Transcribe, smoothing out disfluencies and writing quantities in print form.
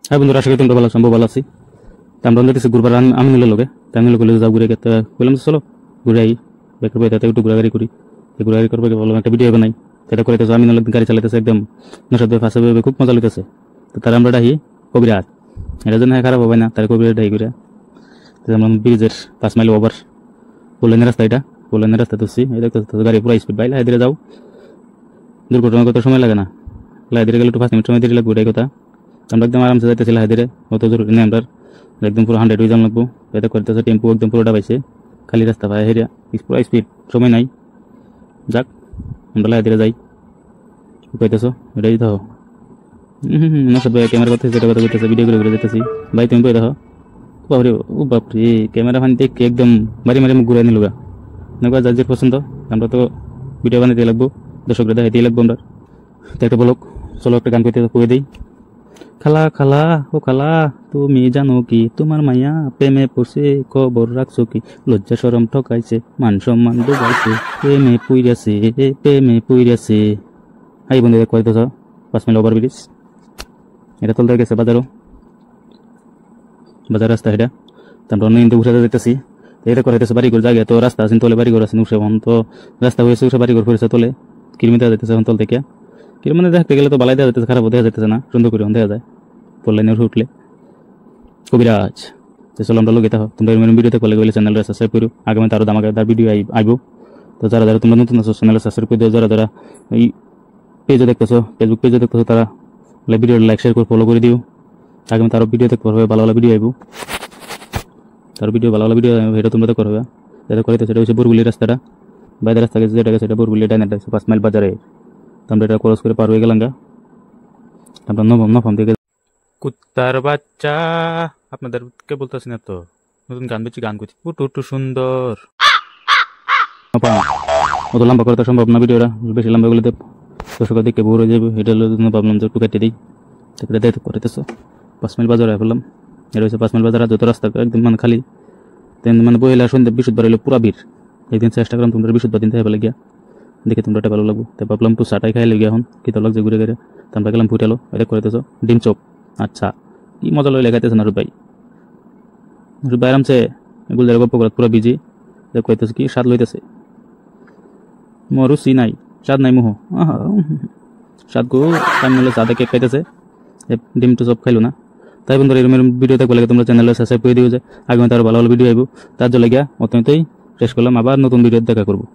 হ্যাঁ বন্ধুরা, আশা করি তোমরা ভালো আছো, ভালো আছি। তা আমরা দেখতেছি ঘুরবার আমি নিলে লোকে তাই নিলে কইলে যাও ঘুরে গেতে বললাম চলো ঘুরে আই বেকার বই তাতে একটু ঘোরাঘুরি করি। ঘোরাঘুরি করবে বললাম একটা ভিডিও বানাই। সেটা করে আমি নিলে গাড়ি চালাইতেছে একদম নশাদ ফাঁসে খুব মজা লইতেছে। তো তারা আমরা ডাহি কবিরাজ, এটা জন্য খারাপ হবে না, তারা কবিরাজ ডাহি ঘুরে আমরা ব্রিজের 5 মাইল ওভার বললেন রাস্তা, এটা বললেন রাস্তা তুলছি। এই দেখতে গাড়ি পুরো স্পিড বাইলে হাইদিরে যাও, দুর্ঘটনা কত সময় লাগে না, লাইদিরে গেলে একটু 5 মিনিট সময় দিয়ে লাগবে। এটাই কথা, আমরা একদম আরামসে যাইতেছি হাইদিরে, অত জরুরি নেই আমরা একদম পুরো 100 হয়ে যান লাগবো। এটা করতেছে টেম্পো একদম পুরোটা পাইছে, খালি রাস্তা পায় হেরিয়া পুরো স্পিড, সময় নাই। যাক আমরা লাইদিরে যাই, পাইতেছো এটাই দেখো। নসব ভাই ক্যামেরা করতেছে, যেটা কথা করতেছে ভিডিও করে যেতেছি। ভাই তুমি বই দেখো, বাপরে ও বাপরে ক্যামেরা ফান দেখে একদম মারি মারি মুখ ঘুরাই নিল গা। নেবা যার যে পছন্দ, আমরা তো ভিডিও বানাইতে লাগবো, দর্শকরা দেখাইতেই লাগবো। আমরা তো একটা বলক চলো একটা গান করতে কয়ে দিই। খালা খালা ও খালা, তুমি জানো কি তোমার মাইয়া প্রেমে পড়ছে, খবর রাখছো কি, লজ্জা শরম ঠকাইছে, মান সম্মান ডুবাইছে, প্রেমে পুইরাছে প্রেমে পুইরাছে। হাই বন্ধু কইতেছ 5 মাইল ওভার ব্রিজ, এটা চলতে গেছে বাজারও, বাজার রাস্তা এটা। তারপর কিন্তু উঠে যেতেছি, এটা করাইতেছে বাড়িঘর জায়গা, তো রাস্তা আছে তোলে বাড়িঘর আছে উঠে, এখন তো রাস্তা হয়েছে উঠে বাড়িঘর ফিরেছে তোলে কিরমি দেওয়া যেতেছে এখন তল থেকে। কিরমি দেখতে গেলে তো বালাই দেওয়া যেতেছে, খারাপ দেওয়া যেতেছে না, সুন্দর করে দেওয়া যায় তোল লাইনে উঠলে কবিরাজ। চলো আমরা লোক এটা তোমরা এরকম ভিডিওতে করলে গেলে চ্যানেলটা সাবস্ক্রাইব করো, আগামী আরো দামাকাদার ভিডিও আইব। তো যারা যারা তোমরা নতুন আছো চ্যানেলটা সাবস্ক্রাইব করে দিও, যারা যারা এই পেজে দেখতেছো ফেসবুক পেজে দেখতেছো তারা ভিডিও লাইক শেয়ার করে ফলো করে দিও। আগামী আরো ভিডিও দেখতে পারবে, ভালো ভালো ভিডিও আইব, তার ভিডিও ভালো ভালো ভিডিও এটা তোমরা দেখতে পারবে। যেটা করে সেটা হচ্ছে বরগুলি রাস্তাটা, বাইরের রাস্তা গেছে যেটা গেছে এটা বরগুলি ডাইনাটা 5 মাইল বাজারে। আমরা এটা ক্রস করে পার হয়ে গেলাম গা, আমরা নফম থেকে। কুত্তার বাচ্চা আপনাদেরকে বলতেছি না তো, নতুন গান বেশি গান করছি একটু সুন্দর। অত লম্বা করতে সম্ভব না ভিডিওটা, বেশি লম্বা গুলোতে দর্শক দিকে বোর হয়ে যাবে, এটা জন্য ভাবলাম যে একটু কেটে দিই। এটা দেখতে করতেছো 5 মাইল বাজারে ফেললাম। এটা হচ্ছে 5 মাইল বাজার, যত রাস্তা একদম মানে খালি, মানে বইলা সন্ধ্যা বৃহস্পতিবার হইলে পুরা ভিড়। একদিন চেষ্টা করলাম তোমরা বৃহস্পতিবার দিন থেকে ফেলে গিয়া দেখে তোমরা এটা ভালো লাগবো, তাই ভাবলাম একটু চাটাই খাই লেগে এখন কি তো লাগছে ঘুরে ঘুরে। আমরা গেলাম ফুটালো, এটা করতেছো ডিম চপ। আচ্ছা কি মজা লই লেখাইতেছে না রুবাই, রুবাই আরামসে গুলজার গল্প করাত পুরো বিজি। কইতেছে কি স্বাদ লইতেছে, মরুচি নাই স্বাদ নাই মোহ, স্বাদ গো টাইম মিলে চা দেখে খাইতেছে, ডিম তো চপ খাইলো না। তাই বন্ধুরা এরকম ভিডিও দেখতে লাগে তোমরা চ্যানেলে সাবস্ক্রাইব করে দিও, যে আগামী আরো ভালো ভালো ভিডিও আইব। তার জন্য গিয়া অত্যন্তই শেষ করলাম, আবার নতুন ভিডিও দেখা করবো।